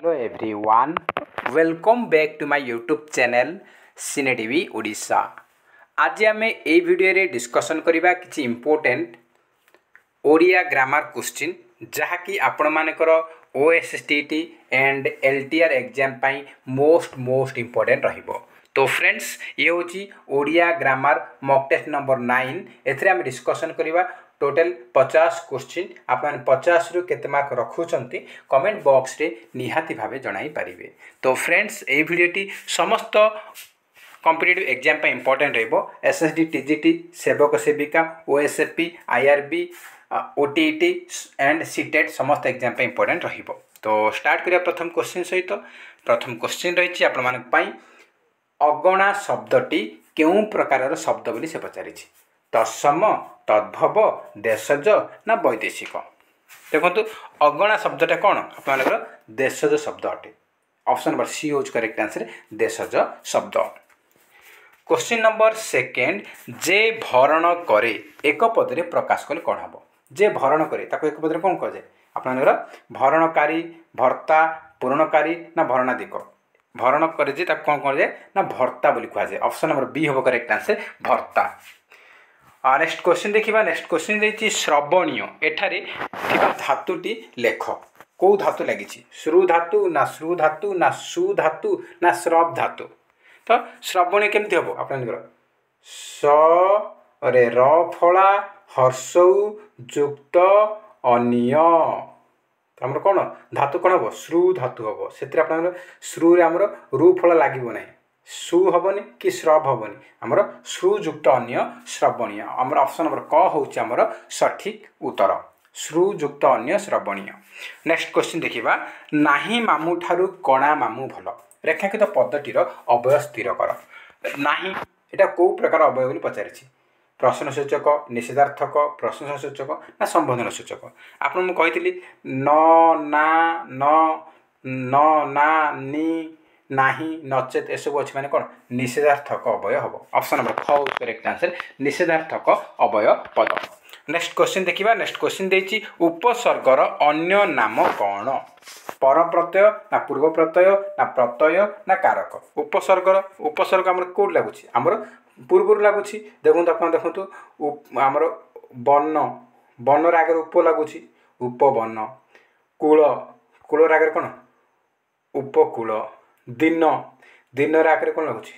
Hello everyone, welcome back to my YouTube channel Cine TV Odisha. आज आम ए video रे discussion करबा किछि इंपोर्टेंट ओडिया ग्रामर क्वेश्चन जहाँकि आपण मानकर OSTT एंड LTR एग्जाम पाई मोस्ट इंपोर्टेंट रहिबो। तो फ्रेंड्स ये होची Odia grammar mock test number 9 एथरे हम डिस्कशन करबा टोटल 50 क्वेश्चन आपन 50 रु केते मार्क रखुचंती कमेंट बॉक्स रे निहाती भाबे जणाई परिबे। तो फ्रेंड्स ए वीडियोटी समस्त कॉम्पिटिटिव एग्जाम पे इंपोर्टेंट रहबो। SSD TGT सेवक सेविका OSFP IRB OTET and CTET समस्त एग्जाम पे इंपोर्टेंट रहिबो। तो स्टार्ट करिया प्रथम क्वेश्चन सहित। प्रथम क्वेश्चन रहिछि आपण मानक पई अगणा शब्दटी केउ प्रकारर शब्द बोली से पचारिछि। तत्सम तद्भव देशज ना वैदेशिक। देखो अगणा शब्दटा कौन आपनकर देशज शब्द अटे। ऑप्शन नंबर सी होज करेक्ट आंसर देशज शब्द। क्वेश्चन नंबर सेकेंड जे भरण करे एक पद रे प्रकाश कले कौन हबो। जे भरण करे ताको एक पद रे कौन कह जाय आपनकर भरणकारी भर्ता पूरणकारी ना भरणाधिक। भरण करे जे ताको कौन कह जाय ना भर्ता बोली कह जाय। ऑप्शन नंबर बी होबो करेक्ट आंसर भर्ता। नेक्स्ट क्वेश्चन देखिबा। नेक्स्ट क्वेश्चन देछि श्रवणीय एठारे थिबा धातुटी लेख। को धातु लागिछि श्रु धातु ना श्रु धातु ना सु धातु ना श्रव धातु। तो श्रवणीय केमति हबो आपनकर स रे र फळा हर्षौ युक्त अनिय। हमर कोन धातु कोन हबो श्रु धातु हबो। सेतिर आपनकर श्रु रे हमर रु फळ लागिबो नै सु हबनी कि श्रव हबनी हमर श्रुयुक्त अन्य श्रवणीय। हमर ऑप्शन नंबर क होउची हमर सठिक उत्तर श्रुयुक्त अन्य श्रवणीय। नेक्स्ट क्वेश्चन देखिबा। नाही मामू ठारू कणा मामू भल रेखांकित पदटीर अवयव स्थिर कर। नाही एटा को प्रकार अवयव बोली पचारिछि। प्रश्नसूचक निषेधार्थक प्रशंसासूचक ना संबोधन सूचक। आपन मु कहितली न ना न ना नि नाही नचेत एसबू अच्छी माने कौन निषेधार्थक अवय हम। ऑप्शन नंबर ख करेक्ट आंसर निषेधार्थक अवय पद। नेक्स्ट क्वेश्चन देखिबा। नेक्स्ट क्वेश्चन देछि उपसर्गर अन्य नाम कौन। पर प्रत्यय ना पूर्व प्रत्यय ना प्रत्यय ना कारक। उपसर्ग हमर कोड लागुछि हमर पूर्व लागुछि। देखु अपन देखु हमर बन रागर उप लागुछि उपवन। कूल रागर कौन उपकूल। दिन आगे कौन लगुच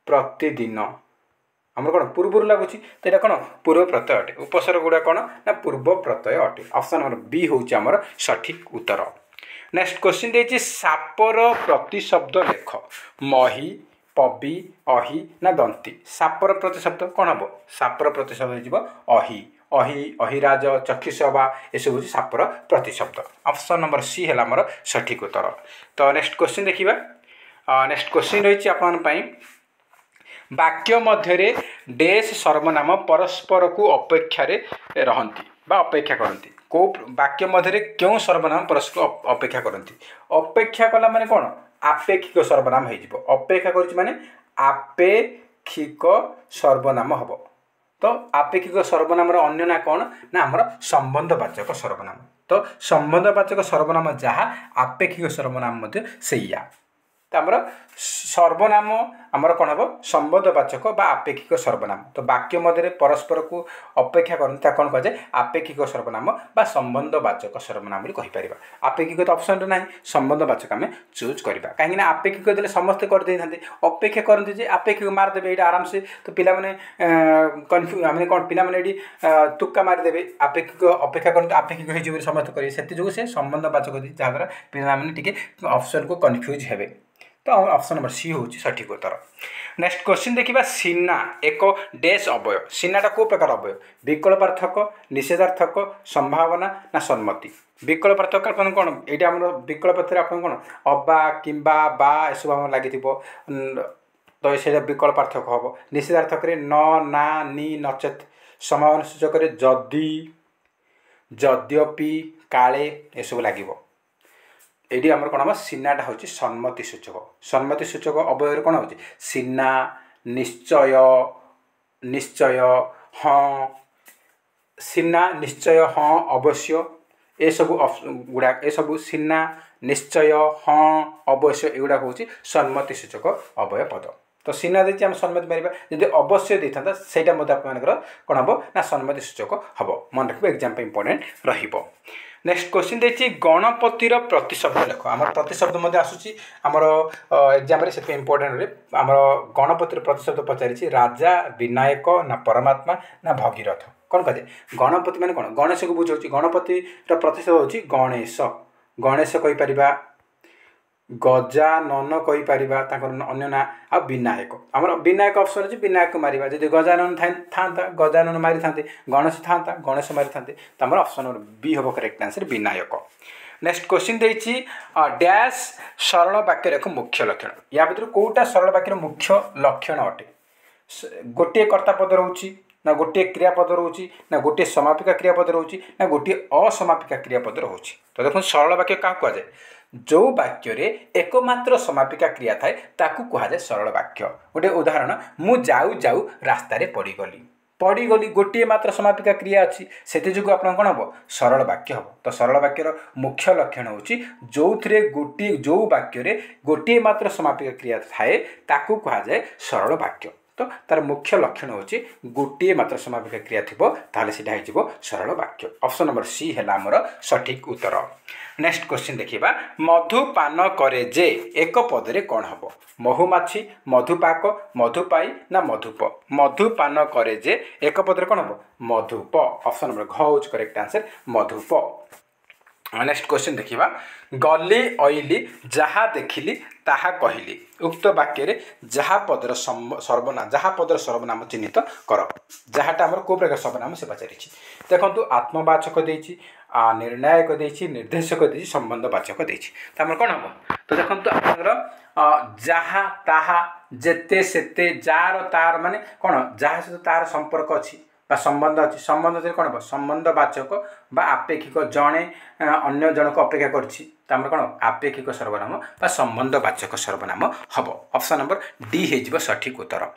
प्रतिदिन आम कौन पूर्व लगुच। तो यहाँ कौन पूर्व प्रत्यय अटे। उपसर्ग गुड़ा कौन ना पूर्व प्रत्यय अटे। ऑप्शन नंबर बी होउची हमर सठिक उत्तर। नेक्स्ट क्वेश्चन देछि सापर प्रतिशब्द लेख। मही पबी अहि ना दंती। सापर प्रतिशब्द कौन हम सापर प्रतिशब्द हो अहि अहि अहिराज चक्षुषवा एसबू सापर प्रतिशब्द। ऑप्शन नंबर सी है हमर सठिक उत्तर। तो नेक्स्ट क्वेश्चन देखिबा। नेक्स्ट क्वेश्चन रही आपन पई वाक्य मध्य डेश सर्वनाम परस्पर को अपेक्षा रे रहंती बा अपेक्षा करंती। को वाक्य मध्य क्यों सर्वनाम परस्पर अपेक्षा करंती। अपेक्षा कला माने कोन आपेक्षिक सर्वनाम हे जिवो। अपेक्षा करछि माने आपेक्षिक सर्वनाम हबो। तो आपेक्षिक सर्वनाम अन्य ना कौन ना आमर संबंधवाचक सर्वनाम। तो संबंधवाचक सर्वनाम जहाँ आपेक्षिक सर्वनाम मध्य सेया। तो आमर सर्वनाम आमर कौन हम संबंधवाचक बा आपेक्षिक सर्वनाम। तो वाक्य मध्य परस्पर को अपेक्षा करता कौन कह जाए आपेक्षिक सर्वनाम बा संबंधवाचक सर्वनाम बोली कहि परिबा। आपेक्षिक तो ऑप्शन ना संबंधवाचक आम चूज करवा कहीं आपेक्षिक देले समस्ते कर दे थांते अपेक्षा करते जे आपेक्षिक मार देबे एटा आराम से। तो पिला माने कन्फ्यूज माने कोन पिला माने एडी तुक्का मार देबे आपेक्षिक अपेक्षा करते आपेक्षिक हे जे समस्त करिवे सेति जो से संबंधवाचक दी जहाँ द्वारा पिला माने टिके ऑप्शन को कन्फ्यूज हेबे। तो ऑप्शन नंबर सी होची सठिक उत्तर। नेक्स्ट क्वेश्चन देखिबा। सीना एक डैश अवय। सीनाटा को प्रकार अवय विकल्पार्थक निषेधार्थक संभावना ना सम्मति। विकल्पार्थक अपन कोन एटा हमर विकल्पत्र अपन कोन अबा किंबा बा एसब हम लागिथिबो। तो से विकल्पार्थक हबो। निषेधार्थक रे न ना नि नचेत। संभावना सूचक रे जदि यद्यपि काले एसब लागिबो। एडी हमर कोन हम सीनाटा होची सम्मति सूचक। सम्मति सूचक अवयर कोन होची सीना निश्चय निश्चय हाँ सीना निश्चय हाँ अवश्य ए सबू गुड़ा ए सबू सिना निश्चय हाँ अवश्य एगुड़ा हूँ सम्मति सूचक अवय पद तो सिना देती आम सम्मति मारिबा जदि अवश्य देता सहीटा आपर कौन हम ना सम्मति सूचक हम मन रखिए एग्जाम इंपोर्टेंट रहिबो। नेक्स्ट क्वेश्चन देखिए गणपतिर प्रतिशब्द लेख आम प्रतिशब्द आसूसी आमर एग्जाम से इंपोर्टेंट आम गणपतिर प्रतिशब्द पचारि राजा विनायक ना परमात्मा ना भगीरथ कौन कहते गणपति माने कौन गणेश को बुझाऊँ गणपति प्रतिशब्द हूँ गणेश गणेश कहीपर गजानन कहीपर अन्य ना आ विनायक आम विनायक ऑप्शन अच्छे विनायक मारिबा जदि गजानन था गजानन मारी था गणेश था गणेश मारी था तो आम ऑप्शन नंबर बी हम करेक्ट आंसर विनायक। नेक्स्ट क्वेश्चन देछि डैश सरल वाक्यर एक मुख्य लक्षण या भीतर कोटा सरल वाक्यर मुख्य लक्षण अटे गोटे कर्ता पद रोची ना गोटे क्रियापद रोची ना गोटे समापिका क्रियापद रोची ना गोटे असमापिका क्रियापद रोची तो देखो सरल वाक्य क्या कहुए जो वाक्य रे एकमात्र समापिका क्रिया थाए ताकू कहुए सरल वाक्य गोटे उदाहरण मु जाऊ जाऊ रास्ता रे पड़गली गोटे मात्र समापिका क्रिया अच्छी से जो आप कौन हम सरल वाक्य हम तो सरल वाक्यर मुख्य लक्षण हूँ जो थे गोटे जो वाक्य गोटे मात्र समापिका क्रिया थाए ताकू कहुए सरल वाक्य तो तार मुख्य लक्षण हूँ गोटे मात्र समापिका क्रिया थी ताले सीधा हो सरल वाक्य ऑप्शन नंबर सी है आमर सठिक उत्तर। नेक्स्ट क्वेश्चन देखिबा मधुपान करे जे एक पदरे कौन हम महुमाछी मधुपाक मधुपाई ना मधुप मधुपान करे जे एक पदरे कौन हम मधुप ऑप्शन नंबर घ हूँ करेक्ट आंसर मधुप। नेक्स्ट क्वेश्चन देखिबा गली अइली जहा देखिली ताहा कहली उक्त वाक्य रे जहा पदर सर्वनाम चिन्हित कर जहाटा आमर को प्रकार सर्वनाम से पचारि देखो आत्मवाचक देछि निर्णायक देछि निर्देशक देछि संबंधवाचक देछि तो आमर कौन हम तो देखो आपर जहा ताहा जेते सेते जार तार माने कौन जहा सहित तार संपर्क अच्छी संबंध अच्छी संबंध कौन हम संबंधवाचक बा आपेक्षिक जड़े अन्य जनक अपेक्षा कर कौन आपेक्षिक सर्वनाम बा संबंधवाचक सर्वनाम हम ऑप्शन नंबर डी हो सठिक उत्तर।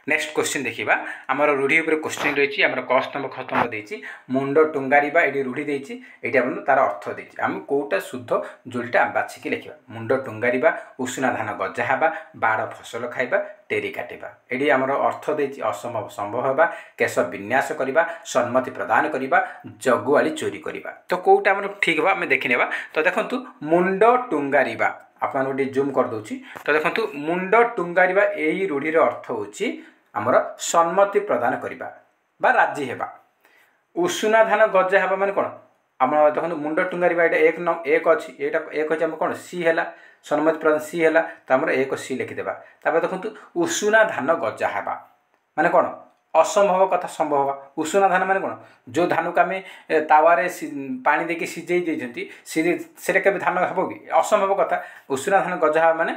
नेक्स्ट क्वेश्चन देखिबा आमर रूढ़ी उपर क्वेश्चन रही आम क स्तंभ ख स्तंभ देछि मुंड टुंगारिबा ये रूढ़ी देछि ये तार अर्थ देछि आम कोटा शुद्ध जोड़ीटा बाछिकी लिखा मुंड टुंगारिबा उषुना धान गजा हेबा बाड़ फसल खाइबा टेरी काटिबा ये आमर अर्थ देछि असंभव संभव हेबा केश विन्यास करबा सम्मति प्रदान करबा जगुआली चोरी करबा तो कोटा आमर ठीक बा आम देखिनेबा तो देखंतु मुंड टुंगारिबा आपन गोटे जूम कर दूची तो देखंतु मुंड टुंगारिबा एई रूढ़ीर अर्थ होछि आमर सम्मति प्रदान करबा बा राजी हेबा उषुना धान गजा हेबा माने कोन आम देखो मुंड टुंगारिबा ये एक अच्छी यहाँ एक अच्छे कौन सी है सम्मति प्रदान सी है तो आम एक सी लिखिदेबा देखो उषुना धान गजा हेबा माने कौन असंभव कथा संभव हवा उषुना धान माने कौन जो धान को आम तावारे पानी देके सिझे देती से धान हम कि असंभव कथा उषुना धान गजा हेबा माने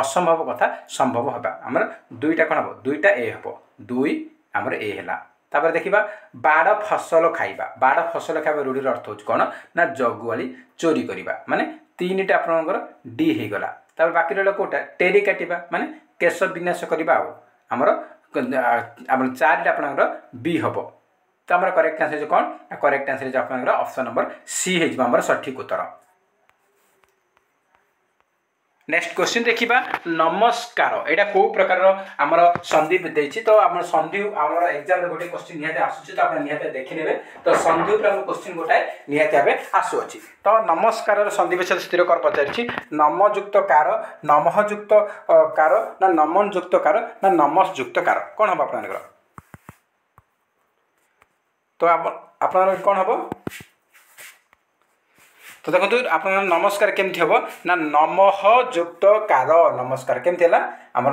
असंभव कथा संभव हवा आम दुईटा कौन हम दुईटा ए हम दुई आमर ए है तापर देखिबा बाड़ फसल खाइबा रूढ़ीर अर्थ होच कौन ना जगुआली चोरी करबा माने तीनटा आपनकर डी हो गला तापर बाकी रहला कोटा टेरी काटिबा माने केश विन्यास करबा आमर चारिटा आपनकर बी हबो तो आमर करेक्ट आंसर कौन करेक्ट आंसर आपनकर ऑप्शन नंबर सी हो आमर सठिक उत्तर। नेक्स्ट क्वेश्चन देखिबा नमस्कार एटा को प्रकार आमर संधि देछि तो आमर संधि आमर एग्जाम रे गोटे क्वेश्चन निहाते आसुछि तो आपण निहाते देखि नेबे तो संधि ऊपर हम क्वेश्चन गोटाए निहाते आबे आसु अछि तो नमस्कार रो संधि विषय स्थिर कर पचारिछि नम युक्त कार नमः युक्त कार ना नमन युक्त कार ना नमस युक्त कार कोन हम आपनकर तो आपनकर कोन हबो तो देखो आप नमस्कार केमती हम ना नमः युक्त कार नमस्कार केमती है आम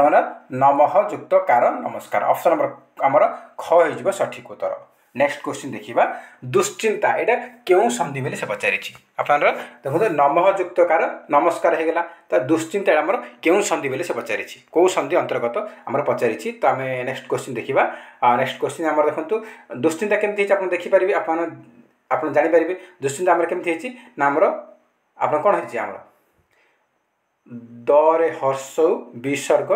नमः युक्त कार नमस्कार ऑप्शन नंबर आमर ख हो सठिक उत्तर। नेक्स्ट क्वेश्चन देखिबा दुश्चिंता एटा क्यों संधि बोली से पचारि आप देखो नमः युक्त कार नमस्कार हो गला तो दुश्चिंता आमर क्यों संधि बोली से पचारि कौ संधि अंतर्गत आमर पचारि तो आम नेक्स्ट क्वेश्चन देखिबा नेक्स्ट क्वेश्चन आमर देखो दुश्चिंता केमती आप देखिपारे आप जानीपारे दुश्चिंता आमर केमती ना आमर आप कौन होमर दरे हर्ष विसर्ग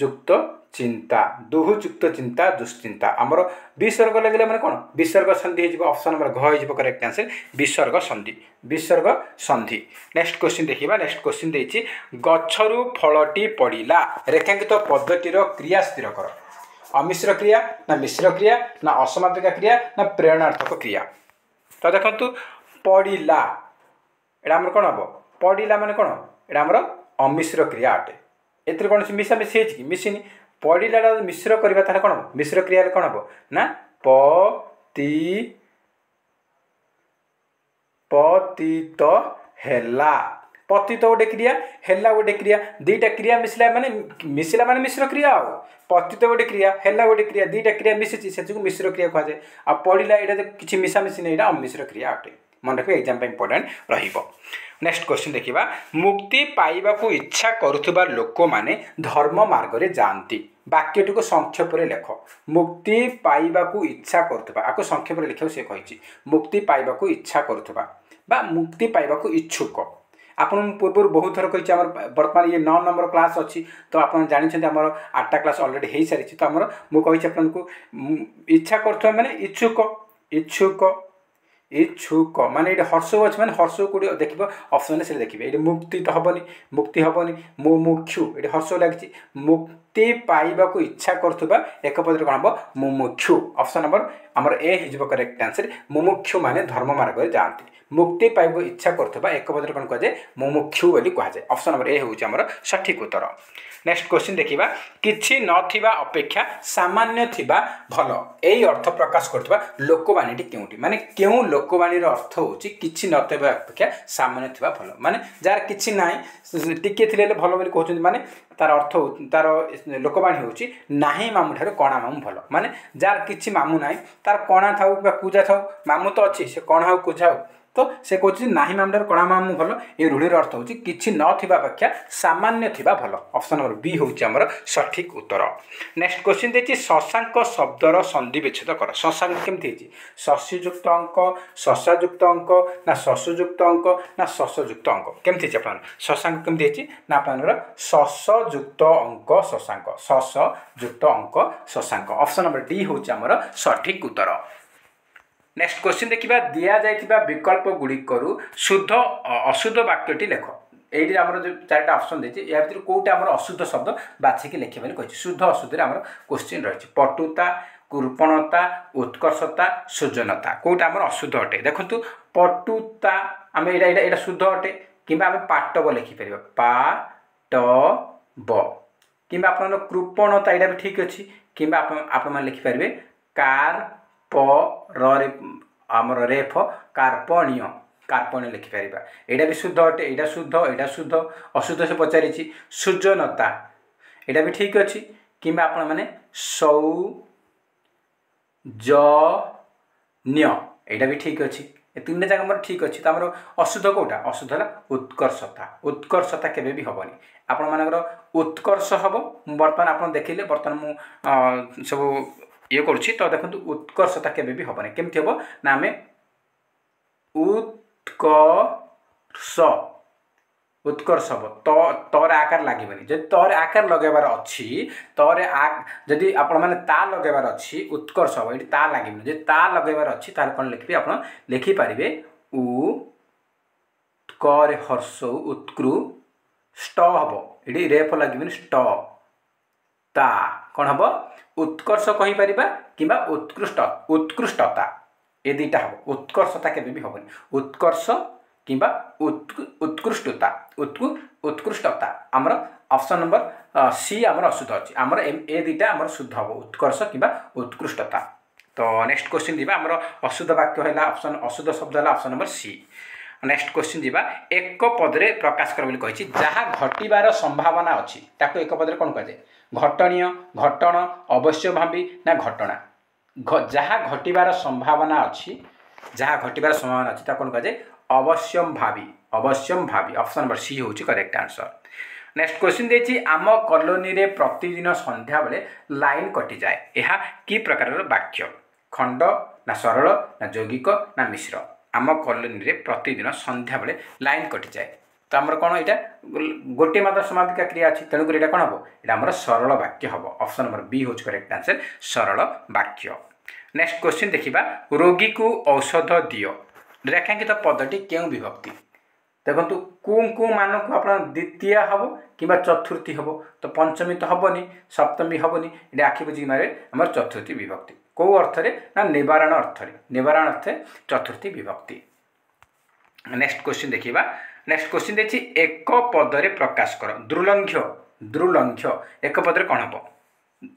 युक्त चिंता दुहुचुक्त चिंता दुश्चिंता आमर विसर्ग लगे मैंने कौन विसर्ग संधि हो ऑप्शन नंबर घ हो करेक्ट आंसर विसर्ग संधि नेक्स्ट क्वेश्चन देखिबा नेक्स्ट क्वेश्चन देछि गछरु फलटी पड़िला रेखांकित पद्धतिर क्रिया स्थिर कर अमिश्र क्रिया ना मिश्र क्रिया ना असमापिका क्रिया ना प्रेरणार्थक क्रिया तो देखंतु पड़िला एटा हमर कोन हबो पड़िला माने कोन एटा हमर अमिश्र क्रिया अटे एतिर कोन मिसा मिसी कि मिसिनी पड़िला मिश्र करबा ताले कोन हबो मिश्र क्रिया रे कोन हबो ना पतित हेला पतित गोटे क्रिया हेला गोटे क्रिया दुईटा क्रिया मिसला माने मिश्र क्रिया आ पतित गोटे क्रिया हेला गोटे क्रिया दुईटा क्रिया मिसिछि से मिश्र क्रिया कह जाए आ पड़िला एटा किछि मिसा मिसी नै एटा अमिश्र क्रिया अटे मन रखिए एग्जाम इंपोर्टेंट रहिबो नेक्स्ट क्वेश्चन देखिबा मुक्ति पाइबाकू इच्छा करुथुबा लोक माने धर्म मार्ग रे जानती वाक्यटी को संक्षेप रे लेख मुक्ति पाइबाकू इच्छा करुथुबा आको संक्षेप रे लिखो से कहिछि मुक्ति पाइबाकू इच्छा करुथुबा बा मुक्ति पाइबाकू इच्छुक आपन पूर्व बहुत थर कहि हमर वर्तमान ये 9 नंबर क्लास अछि तो आपन जानि छथि हमर 8टा क्लास ऑलरेडी हेइ सारिछि तो हमर मु कहि छी आपन को इच्छा करथुबा माने इच्छुक माने ये हर्ष अच्छे मैंने हर्ष को देखिए ऑप्शन से देखिए ये मुक्ति तो हबनी मुमुक्षु ये हर्ष लगी मुक्ति पाइबाकू इच्छा करुवा एक पदे कौन हम मुमुक्षु ऑप्शन नंबर आमर ए हो करेक्ट आंसर मुमुक्षु माने धर्म मार्ग में जाती मुक्ति पाइबा इच्छा करुवा एक पदे कौन कहुए मुमुक्षु बोली कहुए ऑप्शन नंबर ए हूँ सठिक उत्तर नेक्स्ट क्वेश्चन देखिबा किछि नथिबा अपेक्षा सामान्य थिबा भल एई अर्थ प्रकाश करथबा लोकवाणीटी केउटी माने केउ लोकवाणी रो अर्थ होची किछि नथिबा अपेक्षा सामान्य थिबा भल माने जार किछि नाही टिके थिले भल बोली कहउछन माने तार अर्थ तार लोकवाणी होची नाही मामू ठारे कोणा मामू भल माने जार किछि मामू नाही तार कोणा थाउ बा पूजा थाउ मामू तो अछि से कोणा हो पूजा तो से कहते नाही मामलार कणा मामू भल ये रूढ़िर अर्थ होची किछि नथिबा अपेक्षा सामान्य थिबा भल ऑप्शन नंबर बी होची हमर सठिक उत्तर नेक्स्ट क्वेश्चन देछि शशांक शब्दर संधि विच्छेद कर शशांक केमथि हेछि शस्ययुक्त अंक शशायुक्त अंक ना शशयुक्त अंक ना शशयुक्त अंक केमथि हेछि आपन शशांक केमथि हेछि ना आपनर शशयुक्त अंक शशयुक्त अंक शशांक ऑप्शन नंबर डी होची हमर सठिक उत्तर नेक्स्ट क्वेश्चन देखिबा दिया जाइतिबा विकल्प गुड़िकरू शुद्ध अशुद्ध वाक्यटी लेख एठी हमर जो चारटा ऑप्शन देछि या भीतर कोटा हमर अशुद्ध शब्द बाछि के लेखे बनि कहि शुद्ध अशुद्ध रे हमर क्वेश्चन रहिछि पटुता कृपणता उत्कर्षता सृजनता कोटा हमर अशुद्ध अटे देखंतु पटुता हम एटा शुद्ध अटे किबा हम पाटब लिखि परिबा पाटब किबा आपन कृपणता एटा भी ठीक अछि किबा आपन मान लिखि परिबे कार आमर रेफ कार्पण्य कार्पण्य लिखिपर यहाँ भी शुद्ध अटे यहाँ शुद्ध अशुद्ध से पचारि सृजनता यहाँ भी ठीक अच्छी कि आपण मैंने सौजन्य यहाँ भी ठीक अच्छी तीन जाक मोर ठीक अच्छी तो आम अशुद्ध कौटा अशुद्ध है उत्कर्षता केबे भी हेनी आपण मानकर उत्कर्ष हम बर्तमान आप देखिले बर्तमान मु सब ये करुच्ची तो देखो उत्कर्षता केबे भी हेनी केमती हम ना आम उत्कर्ष हम तर आकार लगे जब तर आकार लगेबार अच्छी तर जदि आपण मैंने ता लगेबार अच्छी उत्कर्ष हम ये ता लगे जब ता लगेबार अच्छी तार कौन लिखिए आप लिखिपारे उ करे हर्ष उत्कृष्ट हम ये रेफ लगे स्ट ता कौन हम उत्कर्ष कहीपर कि उत्कृष्टता ये दुईटा हम उत्कर्षता केबे भी हेनी उत्कर्ष कि उत्कृष्टता उत्कृष्टता आमर ऑप्शन नंबर सी आमर अशुद्ध अच्छी आमर ए दुईटा आमर शुद्ध हम उत्कर्ष कि उत्कृष्टता तो नेक्स्ट क्वेश्चन जी आमर अशुद्ध वाक्य है ऑप्शन अशुद्ध शब्द है option number C next question जी एक पदरे प्रकाश कर कही जहाँ घटवार संभावना अच्छी ताको एक पदरे कौन कहे घटनीय घटन अवश्यभावी ना घटना जहाँ घटवार संभावना अच्छी कौन कहे अवश्यभावी ऑप्शन नंबर सी हूँ करेक्ट आंसर नेक्स्ट क्वेश्चन देखिए आम कॉलोनी रे प्रतिदिन संध्या बेले लाइन कटि जाए यह कि प्रकार वाक्य खंड ना सरल ना यौगिक ना मिश्र आम कॉलोनी रे प्रतिदिन संध्या बेले लाइन कटि जाए तो आमर कौन यहाँ गोटे मात्र समापिका क्रिया अच्छी तेणुक यहाँ कौन हम यहाँ आम सरल वाक्य हम ऑप्शन नंबर बी हूँ करेक्ट आंसर सरल वाक्य। नेक्स्ट क्वेश्चन देखिबा रोगी को औषध दियो रेखांकित पदटी क्यों विभक्ति देखो कु मान को आप द्वितीय हम कि चतुर्थी हम तो पंचमी तो हेनी सप्तमी हेनी ये आखि बुझी मारे आम चतुर्थी विभक्ति कौ अर्थ ना निवारण अर्थे चतुर्थी विभक्ति। नेक्स्ट क्वेश्चन देखिबा नेक्स्ट क्वेश्चन देखिए एक पदरे प्रकाश कर द्रुलंघ्य द्रुलंघ्य एक पदरे कौन हम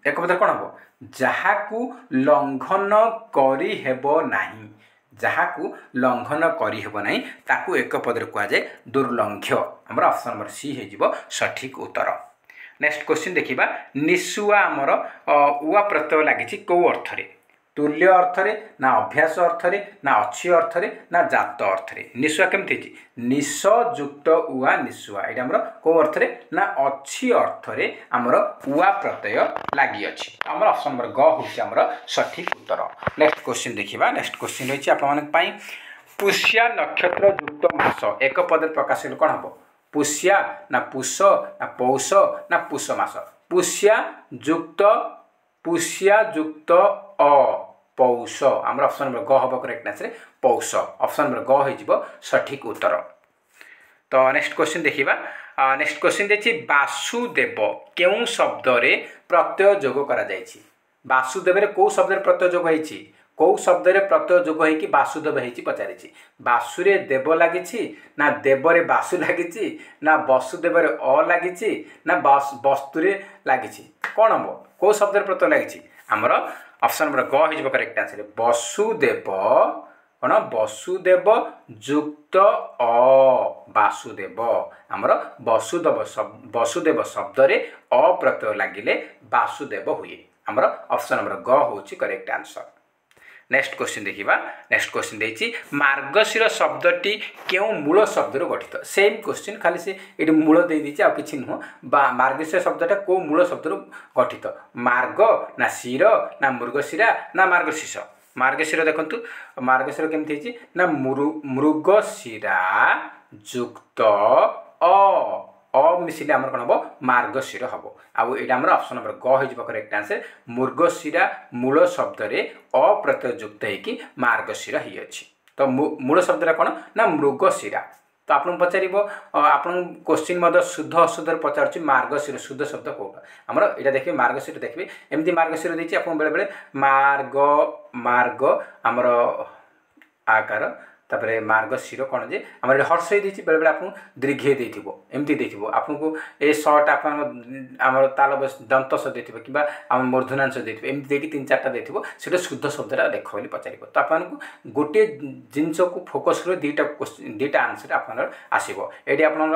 एक पदरे कौन हम जहाकू लंघन करी हेबो नाही जहाकू लंघन करी हेबो नाही ताकू एक पदरे कहा जाए दुर्लंघ्य हमर ऑप्शन नंबर सी हो सठिक उत्तर। नेक्स्ट क्वेश्चन देखिबा निसुआ आमर उआ प्रत्यय लागिछि को अर्थरे तुल्य अर्थरे ना अभ्यास अर्थरे ना अच्छी अर्थरे ना जात अर्थरे निसुआ केमती निस युक्त उआ निसुआ ये आमर को अर्थरे ना अच्छी अर्थरे आमर उआ प्रत्यय लगी अछि आमर ऑप्शन नंबर ग होछि आमर सठिक उत्तर। नेक्स्ट क्वेश्चन देखिबा नेक्स्ट क्वेश्चन रहिछि आपन मानक पई पुष्या नक्षत्र युक्त मास एक पद प्रकाश कौन हम पुष्या ना पुष ना पौष ना पुष मास पुष्या युक्त अ पौष आम ऑप्शन नंबर ग हम करेक्ट आंसर पौष ऑप्शन नंबर ग हो सठिक उत्तर। तो नेक्स्ट क्वेश्चन देखिबा नेक्स्ट क्वेश्चन देखिए वासुदेव केउं शब्द रे प्रत्यय जोग करा जायछि वासुदेव रे को शब्द रे प्रत्यय जोग होईछि कौ शब्द रे प्रत्यय जोग होईकि वासुदेव होईछि पचारिछि वासुरे देव लागिछि ना देवरे वासु लागिछि ना वसुदेव रे अ लागिछि ना वस्तु रे लागिछि कोन हम को शब्द रे प्रत्यय लागिछि हमर ऑप्शन नंबर ग हो करेक्ट आंसर वसुदेव कौन वसुदेव युक्त अ वासुदेव आमर वसुदेव शब्द रे अ प्रत्यय लगिले वासुदेव हुए आमर ऑप्शन नंबर ग हो करेक्ट आंसर। नेक्स्ट क्वेश्चन देखिबा नेक्स्ट क्वेश्चन देछि मार्गशीर शब्दटी केउ मूल शब्द रो गठित सेम क्वेश्चन खाली से एटी मूल दे दिछि आ किछि नुह मार्गशीर शब्दटा को मूल शब्द रो गठित मार्ग ना शिर ना मृगशिरा ना मार्गशीर्ष मार्गशीर देखंतु मार्गशीर केमथि छि ना मृगशिरा युक्त अ मिसिले आमर कौन हम मार्गशीर हम आउ ये आमर ऑप्शन नंबर ग हो करेक्ट आंसर मृगशिरा मूल शब्द रे अ प्रत्यय युक्त होगी मार्गशीर ही अच्छी तो मूल शब्द कौन ना मृगशिरा तो आपन पचार आपन क्वेश्चन शुद्ध अशुद्ध पचार मार्गशीर शुद्ध शब्द कौटा आमर यहाँ देखिए मार्गशीर देखिए एमती मार्गशीर देती आप बेले बेले मार्ग मार्ग आमर आकार तापर मार्गशीर कौन जे आम हर्षई देती बेले बेले आपको दीर्घे एमती देथिबो आपको ए शर्ट आप आम ताल दंत स देथिबो किबा आम मूर्धन्यांश देथिबो एमती देकी तीन चारटा देथिबो सेटा शुद्ध शब्दटा देख बोली पचारिबो तो आपको गोटे जिनस को फोकस कर दुईटा आंसर आपन आसीबो एडी आपन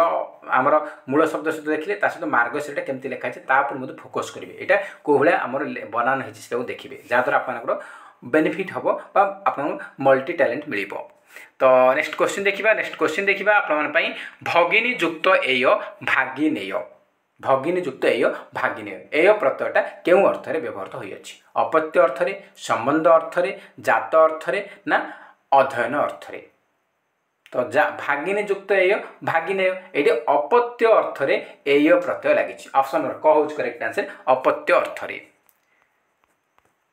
आमर मूल शब्द सहित देखिले ता सहित मार्गशीरटा केमती लिखा है ता ऊपर मते फोकस करिवे एटा को भले आमर बनान हेछि सेटा देखिबे जाद्वारा आपनकर बेनिफिट हबो बा आपन मल्टी टैलेंट मिलिबो। तो नेक्स्ट क्वेश्चन देखिबा आपन पई भगिनी युक्त एय भागिनेय भगिनी युक्त एय भागिनेय एय प्रत्ययटा केउ अर्थ रे व्यवहृत होई अछि अपत्य अर्थ रे संबंध अर्थ रे जात अर्थ रे ना अध्ययन अर्थ रे तो भागिनी युक्त एय भागिनेय एडी अपत्य अर्थ रे एय प्रत्यय लागिछि ऑप्शन नंबर क होज करेक्ट आंसर अपत्य अर्थ रे।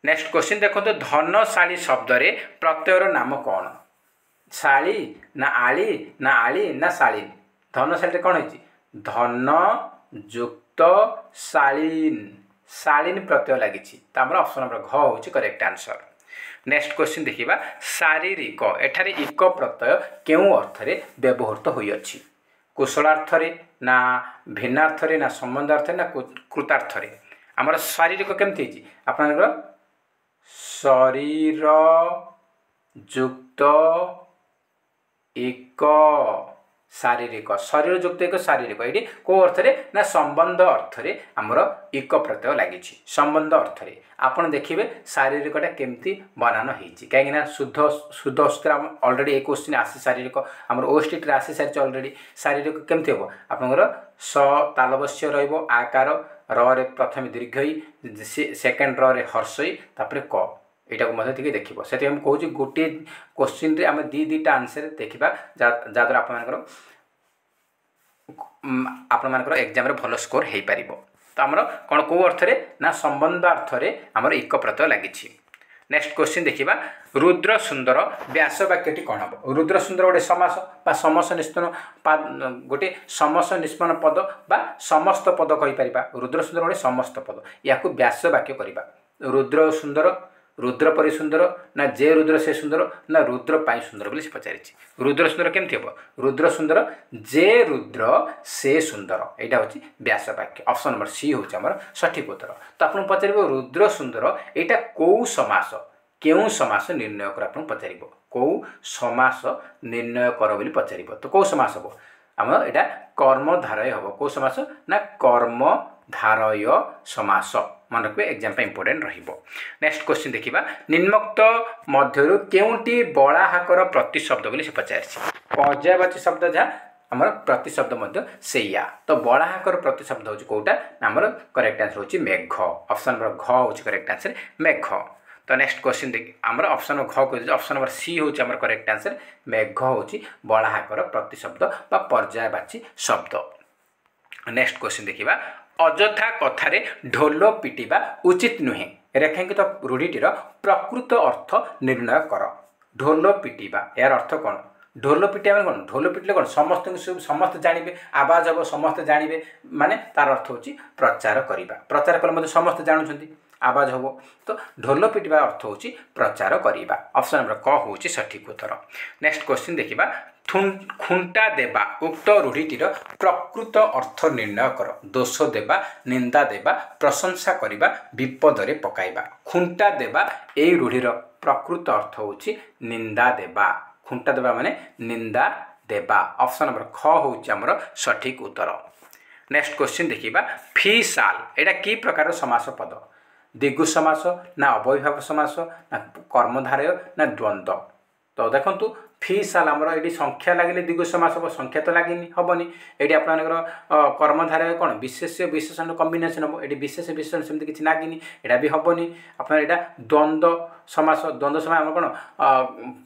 नेक्स्ट क्वेश्चन देखो तो धनशाली शब्द रे प्रत्ययर नाम कौन शाली ना आली ना शालीन धनशाली कौन है धन युक्त शालीन शालीन प्रत्यय लगी ऑप्शन नंबर घ हो करेक्ट आंसर। नेक्स्ट क्वेश्चन देखिबा शारीरिक एठारे इक प्रत्यय केउ अर्थ रे व्यवहृत होई अछि कुशलार्थ रे ना भिन्नार्थ रे ना संबंध अर्थ रे ना कृतार्थ रे हमर शारीरिक केमथि छि आपनकर शरीर युक्त एक शारीरिक शरीर युक्त एक शारीरिक ये को अर्थ रे ना संबंध अर्थ रे आमर एक प्रत्यय लगी संबंध अर्थ रे आपन देखिए शारीरिकटा केमती बनान होती कहीं शुद्ध शुद्ध अशुद्ध अलरेडी एक क्वेश्चन आसी शारीरिक आमर ओस्टिट आसी सारी अलरेडी शारीरिक केमती हम आपंकर स तालबस्य रहिबो आकार रे प्रथम दीर्घई सेकेंड रे हर्षई तापर क एटा को मध्य देखिबो सेति हम कहूँ गोटे क्वेश्चन रे आम दुईटा आंसर देखा जहाँद्वारा आप ଆପଣମାନଙ୍କର ଏକ୍ଜାମ୍ରେ ଭଲ ସ୍କୋର ହୋଇପାରିବ। ତ ଆମର କ'ଣ କେଉଁ ଅର୍ଥରେ ନା ସମ୍ବନ୍ଧାର୍ଥରେ ଆମର ଇକ ପ୍ରତ୍ୟୟ ଲାଗିଛି। ନେକ୍ସଟ କ୍ୱେଶ୍ଚିନ୍ ଦେଖିବା ରୁଦ୍ର ସୁନ୍ଦର ବ୍ୟାସ ବାକ୍ୟଟି କ'ଣ ହେବ। ରୁଦ୍ର ସୁନ୍ଦର ଗୋଟେ ସମାସ ବା ସମସ ନିଷ୍ପନ୍ନ ଗୋଟେ ସମସ ନିଷ୍ପନ୍ନ ପଦ ବା ସମସ୍ତ ପଦ କହିପାରିବା। ରୁଦ୍ର ସୁନ୍ଦର ଗୋଟେ ସମସ୍ତ ପଦ, ୟାକୁ ବ୍ୟାସ ବାକ୍ୟ କରିବା। ରୁଦ୍ର ସୁନ୍ଦର, ରୁଦ୍ର ପରି ସୁନ୍ଦର ନା ଯେ ରୁଦ୍ର ସେ ସୁନ୍ଦର ନା ରୁଦ୍ର ପାଇଁ ସୁନ୍ଦର ବୋଲି ସେ ପଚାରିଛି। ରୁଦ୍ର ସୁନ୍ଦର କେମିତି ହେବ? ରୁଦ୍ର ସୁନ୍ଦର ଯେ ରୁଦ୍ର ସେ ସୁନ୍ଦର, এইটা হচ্ছে ব্যাস বাক্য। অপশন নম্বর সি হচ্ছে আমার সঠিক উত্তর। তো আপনার পচারিব রুদ্র সুন্দর এইটা কেউ সমাস, কেউ সমাস নির্ণয় কর আপনার পচারিব, কেউ সমাস নির্ণয় কর বলে পচারিব। তো কেউ সমাস হব আমার এটা কর্মধারয় হব। কেউ সমাস না কর্মধারয় সমাস, মনে রাখবে এক্সাম ইম্পর্টেন্ট রহব। নেক্সট কোশ্চিন দেখিবা নিম্নোক্ত মধ্যরু কেউটি বলাহাকর প্রতিশব্দ বলে সে পচারিছে। পর্যায়বাচী শব্দ যা আমার প্রতিশব্দ মধ্যে সেইয়া। তো বলাহাকর প্রতিশব্দ হচ্ছে কোটা আমার করেক্ট আনসর হচ্ছে মেঘ। অপশন নম্বর ঘ হচ্ছে করেক্ট আনসর মেঘ। তো নেক্সট কোশ্চিন দেখি আমরা অপশন ঘ কইছি, অপশন নম্বর সি হচ্ছে আমার করেক্ট আনসর মেঘ হচ্ছে বলাহাকর প্রতিশব্দ বা পর্যায়বাচী শব্দ। নেক্সট কোশ্চিন দেখিবা অযথা কথারে ঢোল পিটিবা উচিত নুহে। রেখাঙ্কিত রূঢ়িটির প্রকৃত অর্থ নির্ণয় কর। ঢোল পিটিবা এর অর্থ কোণ? ঢোল পিটিবা মানে কোণ? ঢোল পিটিলে কোণ সমস্ত সমস্তে জাঁবে, আওয়াজ হব সমস্তে জাঁবে, মানে তার অর্থ হচ্ছে প্রচার করা। প্রচার কলে মধ্যে সমস্তে জাণুচ্ছেন আওয়াজ হব। তো ঢোল পিটিবা অর্থ হচ্ছে প্রচার করা। অপশন নম্বর ক হচ্ছে সঠিক উত্তর। নেক্সট কোশ্চিন দেখিবা খুঁটা দেবা উক্ত রূঢ়িটির প্রকৃত অর্থ নির্ণয় কর। দোষ দেবা, নিন্দা দেবা, প্রশংসা করা, বিপদরে পকাইবা। খুঁটা দেবা এই রূঢ়ির প্রকৃত অর্থ হচ্ছে নিন্দা দেবা। খুঁটা দেবা মানে নিন্দা দেবা। অপশন নম্বর খ হচ্ছে আমার সঠিক উত্তর। নেক্সট কোশ্চিন দেখিবা ফি সাল এটা কি প্রকার সমাস পদ? দ্বিগু সমাস না অবৈভাব সমাস না কর্মধারয় না দ্বন্দ্ব? তো দেখুন ফি সাল আমার এটি সংখ্যা লাগলে দ্বিগু সমাস হব, সংখ্যা তো লাগেনি হবনি। এটি আপনার কর্মধারয় কোণ বিশেষ্য বিশেষণ কম্বিনেসন হব। এটি বিশেষ বিশেষণ সেমতি কিছু লাগেনি, এটা বি হবনি। আপনার এটা দ্বন্দ্ব সমাস, দ্বন্দ্ব সমাস আমার কোণ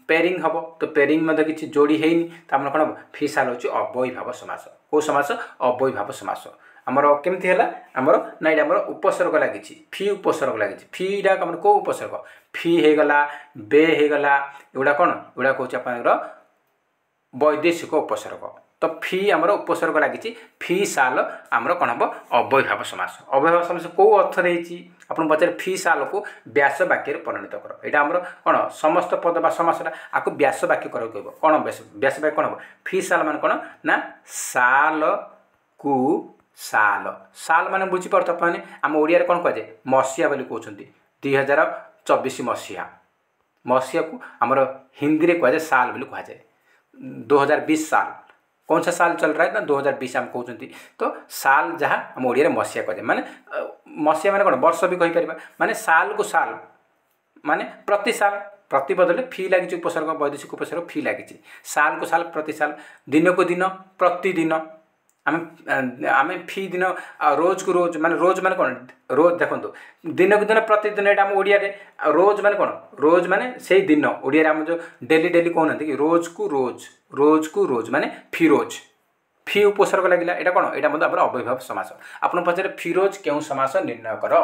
পেরিং হব। তো পেরিং মধ্যে কিছু যোড়ি হয়নি, তো আপনার কোণ ফি সাল হচ্ছে অবৈভাব সমাস। কেউ সমাস? অবৈভাব সমাস। আমার কেমতি হল আমার না এটা আমার উপসর্গ লাগিছি, ফি উপসর্গ লাগিছি। ফিটা আমার কেউ উপসর্গ? ফি হয়ে গলা, বে হয়ে গলা, এগুলা কোণ? এগুলা হচ্ছে আপনার বৈদেশিক উপসর্গ। তো ফি আমার উপসর্গ লাগিছি, ফি সাল আমার কোণ হব অবৈভাব সমাস। অবৈভাব সমাস কেউ অর্থরে হয়েছি? আপনার পচারে ফি সালকু ব্যাস বাক্যে পরিণত কর। এটা আমার কোণ সমস্ত পদ বা সমাসটা আকু ব্যাস বাক্য করা কহব। কোণ ব্যাস বাক্য কোণ হব? ফি সাল মানে কোণ না সাল কু সাল। সাল মানে বুঝিপার মানে আম ওড়িয়ার কোণ কুযাଏ মସିହା বলে কৌଛନ୍ତି। 2024 মସିହା। মସିহাକୁ ଆମର हिंदी में कहुए साल बोली कहुए। 2020 साल कौन सा साल चल रहा है ना 2020 आम कहते। तो साल जहाँ आम ओडिया मसीहा कहुए माने मसीहा माने कौन वर्ष भी कहीपर माने साल को साल माने प्रति साल। प्रति बदले फी लगी उपसर्ग वैदेशिक उपसर्ग फी लगी। साल को साल प्रति साल, दिन को दिन प्रतिदिन आम फी दिन रोज को रोज माने रोज माने कौन रोज देखो दिन को दिन प्रतिदिन यहाँ आम ओडिया रोज माने कौन रोज माने से दिन ओडिया आम जो डेली डेली कहना कि रोज को रोज माने फिरोज फी उपसर्ग लगे यहाँ कौन यहाँ मतलब अवैभाव समास। आपन पचारे फिरोज क्यों समास निर्णय कर।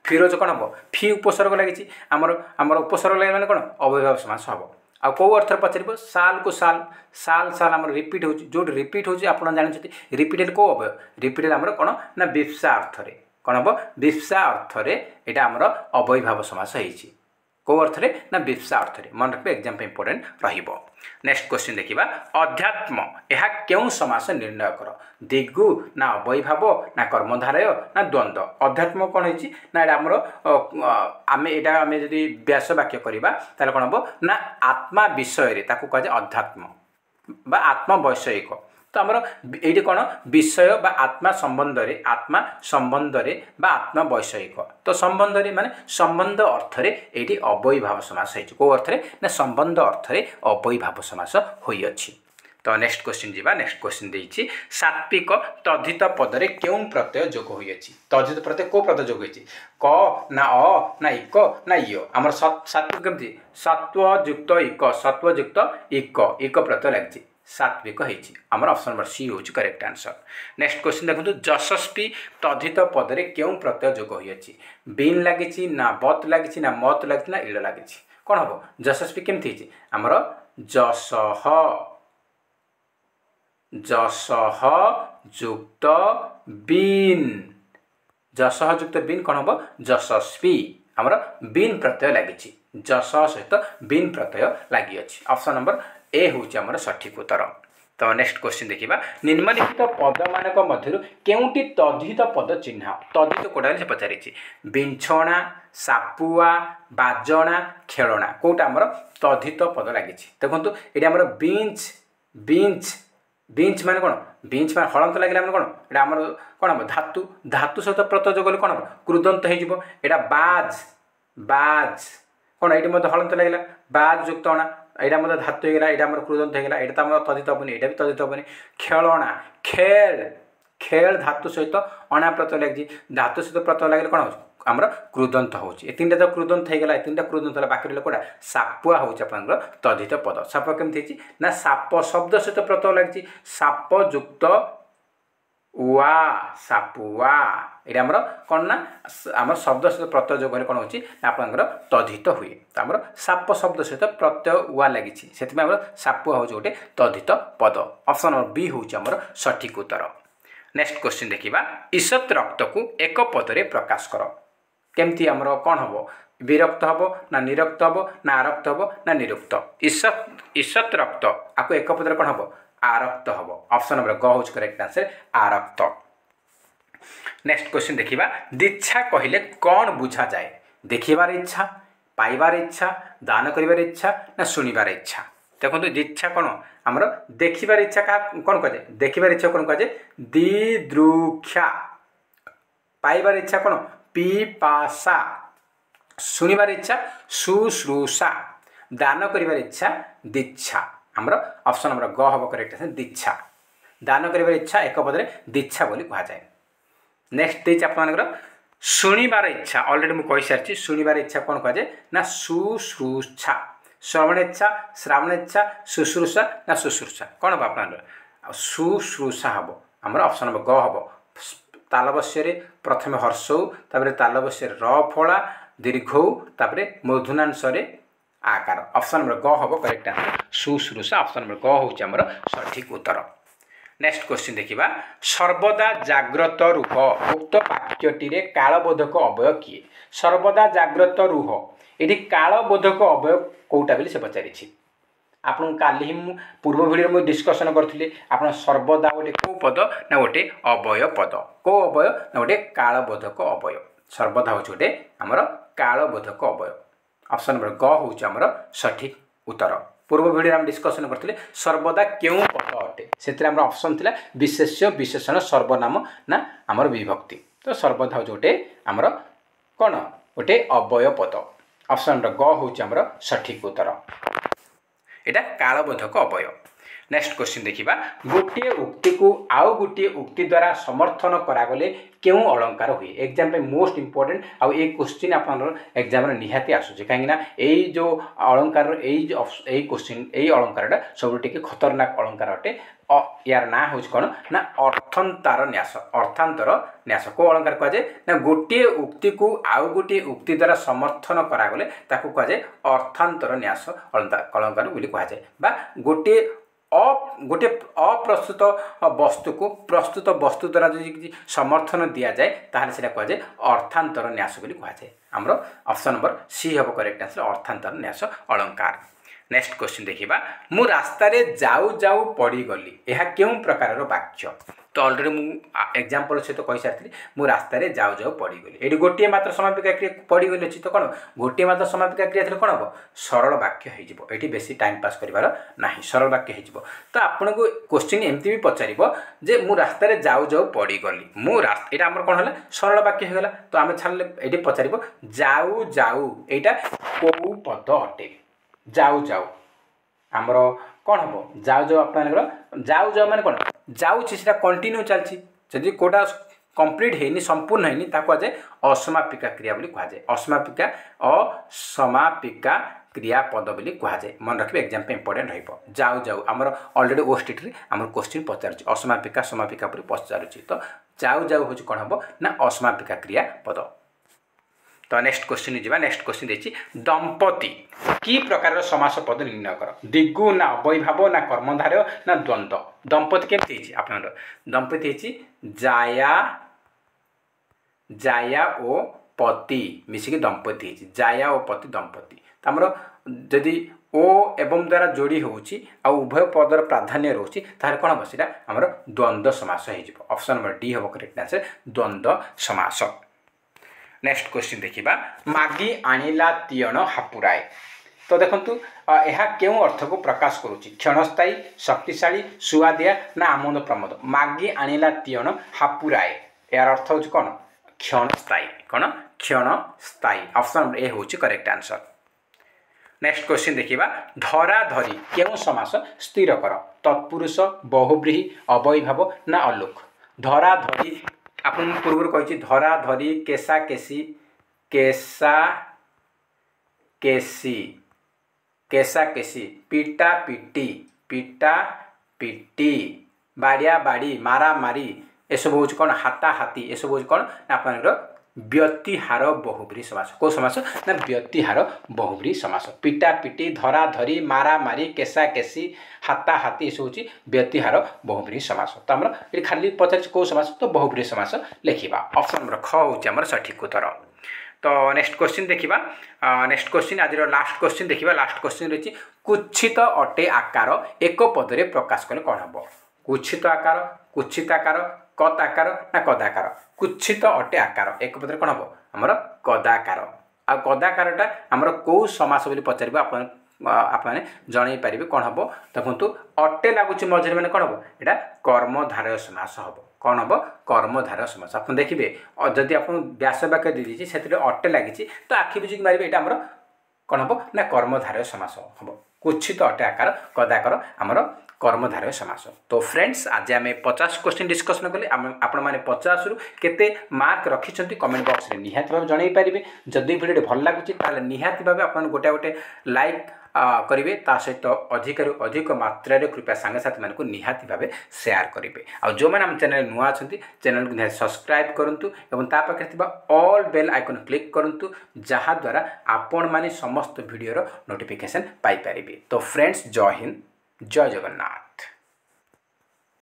फिरोज कौन हम फी उपसर्ग लगी आमर उपसर्ग लगे मैंने कौन अवैभाव समास हम। आ कौ अर्थ पचार साल को साल साल साल आम रिपीट हो जो रिपीट हो जानते रिपीटेड कौ अवय रिपीटेड आम कौन ना विप्सा अर्थरे कौन हम विप्सा अर्थरे यहाँ आमर अवैभाव समास होती। कौ अर्थरे ना विप्सा अर्थरे मन रखिए एग्जाम इम्पोर्टेंट रहिबो। नेक्स्ट क्वेश्चन देखिबा अध्यात्म यह क्यों समास निर्णय कर। दिगु ना अवैभाव ना कर्मधारय ना द्वंद्व। अध्यात्म कौन होती ना आमर आम यहाँ आम जब व्यास वाक्य करवा ताले कौन हम ना आत्मा विषय ताकू कहुए अध्यात्म बा आत्मा वैषयिक। तो आमर ये कौन विषय बा आत्मा संबंध रे बा आत्मा वैषयिक। तो संबंध रे माने संबंध अर्थरे ये अवैभाव समास होती। कौ अर्थरे ना संबंध अर्थरे अवैभाव समास होइअछि। तो नेक्स्ट क्वेश्चन जीवा। नेक्स्ट क्वेश्चन देछि सात्विक तद्धित पदरे क्यों प्रत्यय जोग होइअछि। तद्धित प्रत्यय को प्रत्यय जोग होइछि क ना अ ना इक ना य। आमर सात्विक केमति सत्व युक्त इक सत्व युक्त इक प्रत्यय लगी सात्विक होइछि हमर ऑप्शन नंबर सी होछि करेक्ट आंसर। नेक्स्ट क्वेश्चन देखंतु जशस्वी तद्धित पदरे केउ प्रत्यय जोग होइछि बिन लागिछि ना बत लागिछि ना मत लागिछि ना इळ लागिछि कोन हबो जशस्वी केमथि छि हमर जसह जसह युक्त बिन जसह युक्त बिन कोन हबो जशस्वी हमर बिन प्रत्यय लागिछि जस सहित बिन प्रत्यय लागि अछि ऑप्शन नंबर ए होछि हमर सठिक उत्तर। तो नेक्स्ट क्वेश्चन देखिबा निम्नलिखित पद मानक मध्यरु केउटी तद्धित पद चिन्ह तद्धित कोडा से पचारिछि बिंछणा सापुआ बाजणा खेलणा कोटा हमर तद्धित पद लागिछि देखंतु एडी हमर बिंच बिंच बिंच माने कोन बिंच माने हळंत लागिला माने कोन एडा हमर कोन हम धातु धातु सहित प्रत्यय जोगले कोन हम कृदंत हे जिवो एडा बाज बाज कोन एडी मते हळंत लागिला बाज युक्त अणा एडा मते धातु हेगला एडा हमर कृदंत हेगला एडा त हमर तद्धित होबनी एडा भी तद्धित होबनी खेलणा खेल खेल धातु सहित अणा प्रत्यय लागि धातु सहित प्रत्यय लागि कोन हो हमर कृदंत होछि ए तीनटा तो कृदंत हेगला ए तीनटा कृदंत हला बाकी रहला कोडा सापुआ होछि आपनकर तद्धित पद साप केमथि छि ना साप शब्द सहित प्रत्यय लागि साप युक्त वा सापुआ एटा हमर कोन ना हमर शब्द सहित प्रत्यय जोग कोन होछि आपनकर तद्धित हुए त हमर साप शब्द सहित प्रत्यय वा लागि छि सेति हमर सापुआ हो जोटे तद्धित पद ऑप्शन नंबर बी होछि हमर सठिक उत्तर। नेक्स्ट क्वेश्चन देखिबा ईषत् रक्त को एक पदरे प्रकाश कर केमथि हमर कोन हबो विरक्त हबो ना निरक्त हबो ना आरक्त हबो ना निरुक्त ईषत् रक्त आको एक पदरे कोन हबो आरक्त हबो ऑप्शन नंबर ग होच करेक्ट आंसर आरक्त। नेक्स्ट क्वेश्चन देखिबा दीक्षा कहिले कोन बुझा जाए देखिबार इच्छा पाइबार इच्छा दान करिबार इच्छा ना सुनिबार इच्छा देखंतु दीक्षा कोन हमर देखिबार इच्छा का कोन कहे देखिबार इच्छा कोन कहे दिदृक्षा पाइबार इच्छा कोन पिपासा सुनिबार इच्छा शुश्रूषा दान करिबार इच्छा दीक्षा हमर ऑप्शन नंबर ग हबो करेक्ट आंसर दीक्षा दान करिबार इच्छा एक पदरे दीक्षा बोली कहा जाए। नेक्स्ट देच आपनकर सुनिबार इच्छा ऑलरेडी मु कहि सारछि सुनिबार इच्छा कोन कहा जाए ना शुश्रूषा श्रवण इच्छा श्रावण इच्छा शुश्रूषा ना शुश्रूषा कोन बा आपनकर शुश्रूषा हबो हमर ऑप्शन नंबर ग हबो तालबस्य रे प्रथमे हर्षौ तापरे तालबस्य र फळा दीर्घौ तापरे मूर्धन्यांश रे आकार ऑप्शन नंबर ग हबो करेक्ट आंसर शुश्रूषा ऑप्शन नंबर ग होछि हमर सठिक उत्तर। नेक्स्ट क्वेश्चन देखिबा सर्वदा जाग्रत रुह उक्त वाक्यटी रे कालबोधक अवयव किए सर्वदा जाग्रत रुह एठी कालबोधक अवयव कोउटा बेली से पचारिछि आपन काली हम पूर्व वीडियो में डिस्कशन करथिले आपन सर्वदा गोटे को पद ना गोटे अवयव पद को अवयव ना गोटे कालबोधक अवयव सर्वदा होछ गोटे हमर कालबोधक अवयव ऑप्शन नंबर ग होछ हमर सठिक उत्तर। पूर्व वीडियो हम डिस्कशन करथिले सर्वदा केउ पद अटे सेतरे हमर ऑप्शन थिला विशेष्य विशेषण सर्वनाम ना हमर विभक्ति तो सर्वदा होछ गोटे हमर कोन गोटे अवयव पद ऑप्शन नंबर ग होछ हमर सठिक उत्तर एटा कालबोधक अवयव। नेक्स्ट क्वेश्चन देखिबा गोटे उक्ति को आउ गोटे उक्ति द्वारा समर्थन करागले केउ अलंकार हुए एग्जाम पे मोस्ट इंपोर्टेंट आउ ए क्वेश्चन आपन एग्जाम रे निहाती आसुचे काहेना एई जो अलंकार एई क्वेश्चन एई अलंकारटा सबटि के खतरनाक अलंकार अटे यार ना होछ कोन ना अर्थांतर न्यास अर्थांतर न्यास को अलंकार कह जाय ना गोटे उक्ति को आउ गोटे उक्ति द्वारा समर्थन करागले ताकू कह जाय अर्थांतर न्यास अलंकार बोली कह जाय बा गोटे अप्रस्तुत वस्तु को प्रस्तुत वस्तु द्वारा जो समर्थन दिया जाए ताहले सेटा कह जाए अर्थांतर न्यास बोली कह जाए हमरो ऑप्शन नंबर सी हबो करेक्ट आंसर अर्थांतर न्यास अलंकार। नेक्स्ट क्वेश्चन देखिबा मु रास्ता रे जाऊ जाऊ पड़ी गली एहा केउ प्रकार रो वाक्य तो ऑलरेडी मु एग्जांपल से तो कहि सारथि मु रास्ता रे जाऊ जाऊ पड़ी गली एडी गोटे मात्र समापिका क्रिया पड़ी गली अछि तो कोन गोटे मात्र समापिका क्रिया थले कोन हबो सरल वाक्य हे जिवो एठी बेसी टाइम पास करिवार नाही सरल वाक्य हे जिवो तो आपन को क्वेश्चन एमती भी पचारिबो जे मु रास्ता रे जाऊ जाऊ पड़ी गली मु रास्ता एटा हमर कोन हला सरल वाक्य हे गला तो आमे छानले एठी पचारिबो जाऊ जाऊ एटा को पद अटे जाऊ जाऊ हमरो कोन हबो जाऊ जाऊ आपन जाऊ जाऊ माने कोन जाऊ छी सेटा कंटिन्यू चलछि जदि कोटा कंप्लीट हेनी संपूर्ण हेनी ताको जे असमापिका क्रिया बोली कहा जाय असमापिका क्रियापद बोली कहुए मन रखिए एग्जाम इंपोर्टेंट रहिबो जाऊ जाऊ आमर ऑलरेडी ओस्टेट रे आमर क्वेश्चन पचारुछि असमापिका समापिका पर पचारुछि तो जाऊ जाऊ होछि कोन हबो ना असमापिका क्रियापद। तो नेक्स्ट क्वेश्चन जीवा नेक्स्ट क्वेश्चन देछि दंपति की प्रकार समास पद निर्णय कर दिगु ना अवयभाव ना कर्मधारय ना द्वंद्व दंपति केमति छि आपन दंपति छि जाया जाया ओ पति मिसिकी दंपति छि जाया ओ पति दंपति तमरो जदि ओ एवं द्वारा जोड़ी होउछि आ उभय पदर प्राधान्य रहउछि तार कोन बसिरा हमर द्वंद्व समास हे जिवो ऑप्शन नंबर डी हबो करेक्ट आंसर द्वंद्व समास। नेक्स्ट क्वेश्चन देखिबा मागी आनिला तियण हापुराए तो देखंतु यह केउ अर्थ को प्रकाश करूछि क्षणस्थायी शक्तिशाली सुआदिया ना आमोद प्रमोद मागी आनिला तियण हापुराए यार अर्थ होछि कोन क्षणस्थायी कोन क्षणस्थायी ऑप्शन नंबर ए होछि करेक्ट आंसर। नेक्स्ट क्वेश्चन देखिबा धरा धरी केउ समास स्थिर कर तत्पुरुष बहुब्रीहि अवयभाव ना अलोक धरा धरी आपन पूर्व कहि धरा धरी केसा केसी केसा केसी केसा केसी पिटा पिटी पिटा पिटी बाड़िया बाड़ी मारा मारी एसब हूँ कौन हाथा हाथी एसब हूँ कौन आपनकर व्यतिहार बहुब्रीहि समास को समास ना व्यतिहार बहुब्रीहि समास पिटा पिटी धरा धरी मारा मारी केसा केसी हाथा हाथी एसब हूँ व्यतिहार बहुब्रीहि समास तो आम ये खाली पचार कौ समास तो बहुब्रीहि समास लिखा ऑप्शन नंबर ख हूँ सठिक उत्तर। तो नेक्स्ट क्वेश्चन देखिबा नेक्स्ट क्वेश्चन आज लास्ट क्वेश्चन देखिबा लास्ट क्वेश्चन रही कुच्छित अटे आकार एक पदरे प्रकाश कले कौन हम कुच्छित आकार कत आकार ना कदाकार कुच्छित अटे आकार एक पदरे कौन हम आमर कदाकार आ कदाकारटा आमर कौ समास बोली पचार आपने जन पारे कौन हम देखो अटे लगुच मझे मैंने कौन हम यहाँ कर्मधारय समास हम कौन हम कर्मधारय समास आप देखिए जदि आप व्यास वाक्य दी दीजिए से अटे लगी तो आखि बुझिक मारे यहाँ आमर कौन हम ना कर्मधारय समास हम कुच्छित अटे आकार कदाकार आमर कर्मधारय समास। तो फ्रेंड्स आज आम 50 क्वेश्चन डिस्कसन कले आपण मैंने 50 रु केते मार्क रखिंट कमेंट बॉक्स में निहाती भाव जन पारे जदि भिडियो भल लगुच निहाती भाव आप गोटे गोटे लाइक करेंगे ता सहित अधिक अधिक मात्रा कृपया सांगसाथी मानक निहाती भाव शेयर करेंगे आ जो मैंने आम चैनल नुआ अच्छा चैनल को सब्सक्राइब करूँ और ता पाखे ऑल बेल आइकन क्लिक करूँ जहाद्वारा आपण मैंने समस्त भिडियोर नोटिफिकेशन पाइपर। तो फ्रेंड्स जय हिंद जय जगन्नाथ।